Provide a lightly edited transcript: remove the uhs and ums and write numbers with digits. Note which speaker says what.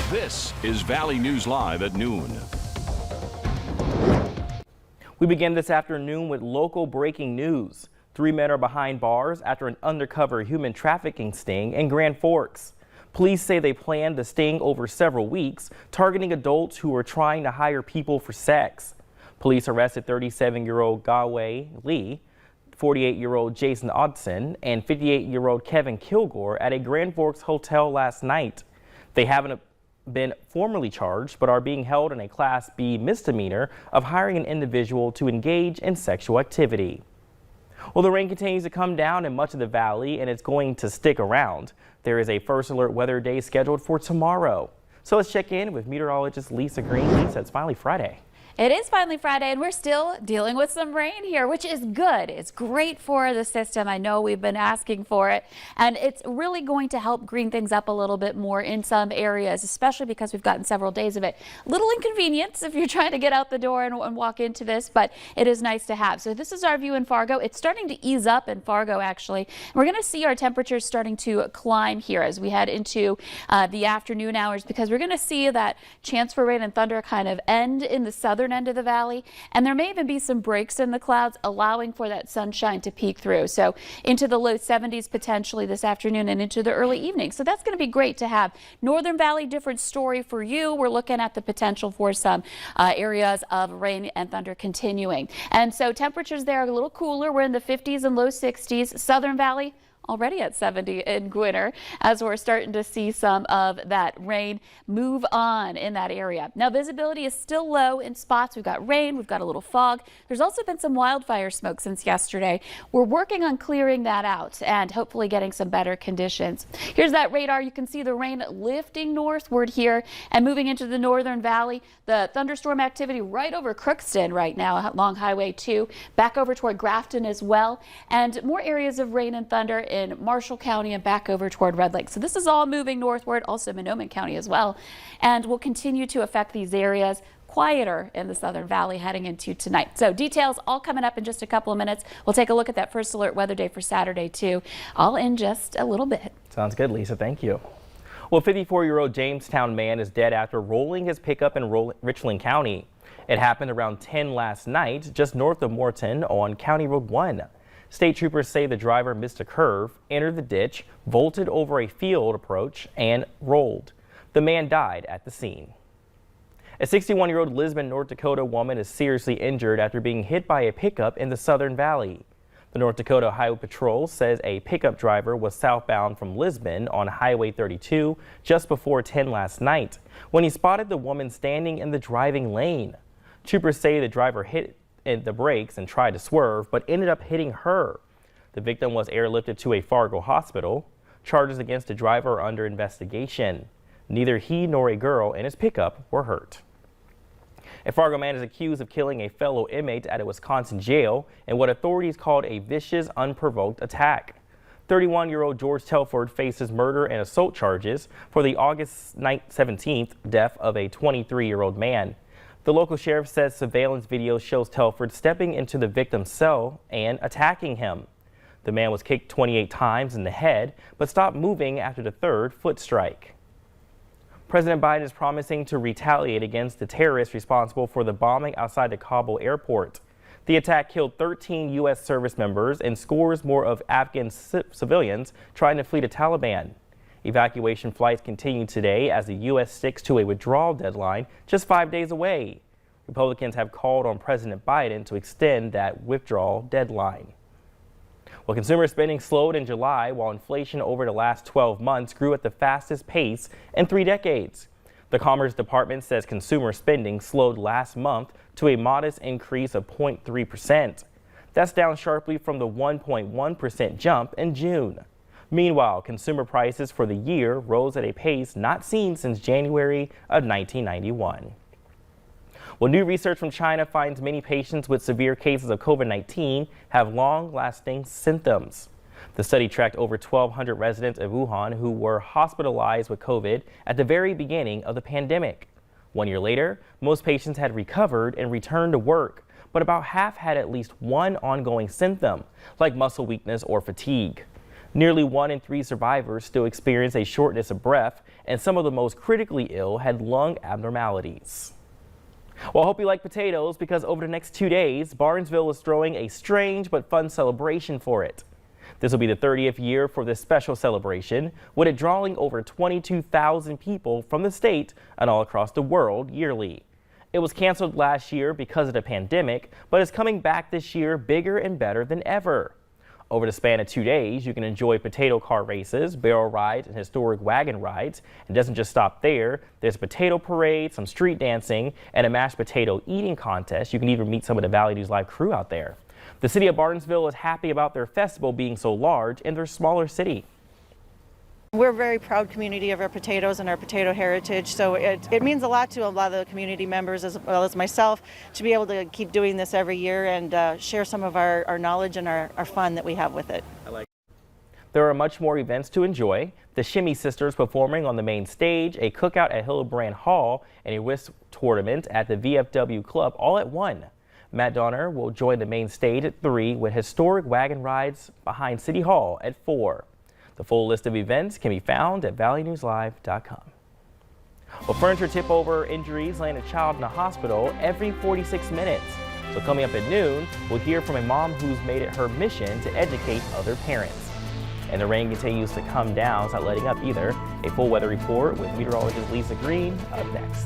Speaker 1: This is Valley News Live at noon.
Speaker 2: We begin this afternoon with local breaking news. 3 men are behind bars after an undercover human trafficking sting in Grand Forks. Police say they planned the sting over several weeks, targeting adults who were trying to hire people for sex. Police arrested 37-year-old Gawei Lee, 48-year-old Jason Odson, and 58-year-old Kevin Kilgore at a Grand Forks hotel last night. They haven't been formally charged, but are being held in a Class B misdemeanor of hiring an individual to engage in sexual activity. Well, the rain continues to come down in much of the valley, and it's going to stick around. There is a first alert weather day scheduled for tomorrow. So let's check in with meteorologist Lisa Green. Lisa, it's finally Friday.
Speaker 3: It is finally Friday, and we're still dealing with some rain here, which is good. It's great for the system. I know we've been asking for it, and it's really going to help green things up a little bit more in some areas, especially because we've gotten several days of it. Little inconvenience if you're trying to get out the door and walk into this, but it is nice to have. So this is our view in Fargo. It's starting to ease up in Fargo, actually. We're going to see our temperatures starting to climb here as we head into the afternoon hours, because we're going to see that chance for rain and thunder kind of end in the southern end of the valley, and there may even be some breaks in the clouds allowing for that sunshine to peek through. So into the low 70s potentially this afternoon and into the early evening. So that's going to be great to have. Northern Valley, different story for you. We're looking at the potential for some areas of rain and thunder continuing. And so temperatures there are a little cooler. We're in the 50s and low 60s. Southern Valley already at 70 in Gwinner, as we're starting to see some of that rain move on in that area. Now visibility is still low in spots. We've got rain, we've got a little fog. There's also been some wildfire smoke since yesterday. We're working on clearing that out and hopefully getting some better conditions. Here's that radar. You can see the rain lifting northward here and moving into the northern valley. The thunderstorm activity right over Crookston right now along Highway 2, back over toward Grafton as well, and more areas of rain and thunder in Marshall County and back over toward Red Lake. So this is all moving northward, also Monoman County as well, and will continue to affect these areas. Quieter in the Southern Valley heading into tonight. So details all coming up in just a couple of minutes. We'll take a look at that first alert weather day for Saturday too, all in just a little bit.
Speaker 2: Sounds good, Lisa. Thank you. Well, 54-year-old Jamestown man is dead after rolling his pickup in Richland County. It happened around 10 last night, just north of Morton on County Road 1. State troopers say the driver missed a curve, entered the ditch, vaulted over a field approach, and rolled. The man died at the scene. A 61-year-old Lisbon, North Dakota woman is seriously injured after being hit by a pickup in the Southern Valley. The North Dakota Highway Patrol says a pickup driver was southbound from Lisbon on Highway 32 just before 10 last night when he spotted the woman standing in the driving lane. Troopers say the driver hit the brakes and tried to swerve, but ended up hitting her. The victim was airlifted to a FARGO hospital. Charges against the driver are under investigation. Neither he nor a girl in his pickup were hurt. A FARGO man is accused of killing a fellow inmate at a Wisconsin jail in what authorities called a vicious, unprovoked attack. 31-year-old George Telford faces murder and assault charges for the August 17th death of a 23-year-old man. The local sheriff says surveillance video shows Telford stepping into the victim's cell and attacking him. The man was kicked 28 times in the head, but stopped moving after the third foot strike. President Biden is promising to retaliate against the terrorists responsible for the bombing outside the Kabul airport. The attack killed 13 U.S. service members and scores more of Afghan civilians trying to flee the Taliban. Evacuation flights continue today as the U.S. sticks to a withdrawal deadline just 5 days away. Republicans have called on President Biden to extend that withdrawal deadline. Well, consumer spending slowed in July while inflation over the last 12 months grew at the fastest pace in 3 decades. The Commerce Department says consumer spending slowed last month to a modest increase of 0.3%. That's down sharply from the 1.1% jump in June. Meanwhile, consumer prices for the year rose at a pace not seen since January of 1991. Well, new research from China finds many patients with severe cases of COVID-19 have long-lasting symptoms. The study tracked over 1,200 residents of Wuhan who were hospitalized with COVID at the very beginning of the pandemic. 1 year later, most patients had recovered and returned to work, but about half had at least one ongoing symptom, like muscle weakness or fatigue. Nearly 1 in 3 survivors still experience a shortness of breath, and some of the most critically ill had lung abnormalities. Well, I hope you like potatoes, because over the next 2 days, Barnesville is throwing a strange but fun celebration for it. This will be the 30th year for this special celebration, with it drawing over 22,000 people from the state and all across the world yearly. It was canceled last year because of the pandemic, but is coming back this year bigger and better than ever. Over the span of 2 days, you can enjoy potato car races, barrel rides, and historic wagon rides. It doesn't just stop there. There's a potato parade, some street dancing, and a mashed potato eating contest. You can even meet some of the Valley News Live crew out there. The city of Barnesville is happy about their festival being so large in their smaller city.
Speaker 4: We're a very proud community of our potatoes and our potato heritage, so it means a lot to a lot of the community members as well as myself to be able to keep doing this every year and share some of our knowledge and our fun that we have with it.
Speaker 2: There are much more events to enjoy. The Shimmy Sisters performing on the main stage, a cookout at Hillebrand Hall, and a whist tournament at the VFW Club all at 1. Matt Donner will join the main stage at 3 with historic wagon rides behind City Hall at 4. The full list of events can be found at valleynewslive.com. Well, furniture tip over injuries land a child in the hospital every 46 minutes. So coming up at noon, we'll hear from a mom who's made it her mission to educate other parents. And the rain continues to come down. It's not letting up either. A full weather report with meteorologist Lisa Green up next.